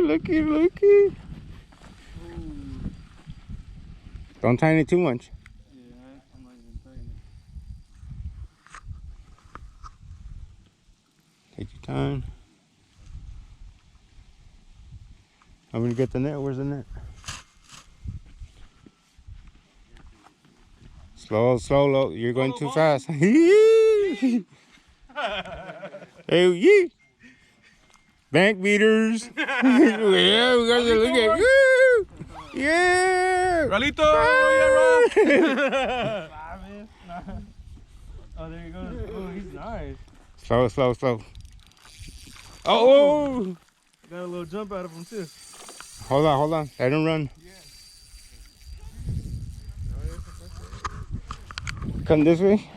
looky, looky. Don't tighten it too much. Yeah, I'm not even tighten it. Take your time. I'm gonna get the net. Where's the net? Slow, slow, low. You're going too fast. Hey, yeah. Bank beaters. Yeah, we got to look at. Woo! Yeah. Ralito! Oh, there he goes. Oh, he's nice. Slow, slow, slow. Oh! Got a little jump out of him, too. Hold on, hold on. Let him run. Come this way.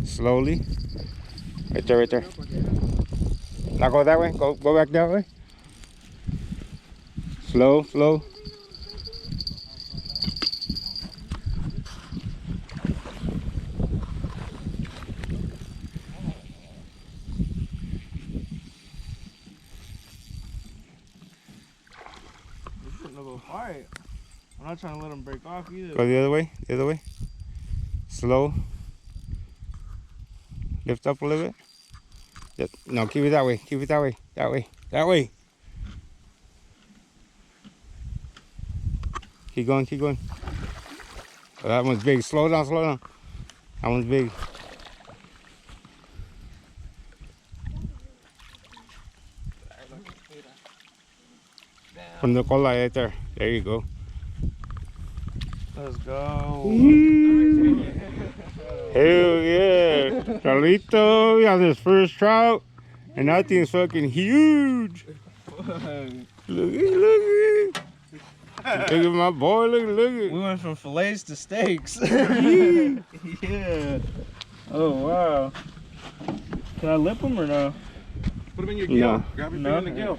Slowly. Right there, right there. Now go that way. Go back that way. Slow, slow. Alright. I'm not trying to let him break off either. Go the other way, the other way. Slow. Lift up a little bit. Yep. No, keep it that way. Keep it that way. That way. That way. Keep going, keep going. Oh, that one's big. Slow down, slow down. That one's big. From the cola right there. There you go. Let's go. Hell yeah. Charlito got his first trout. And that thing's fucking huge. Look at Look at my boy. Look at. We went from fillets to steaks. Yeah. Oh, wow. Can I lip them or no? Put them in your gill. No. Grab it No. in the gill.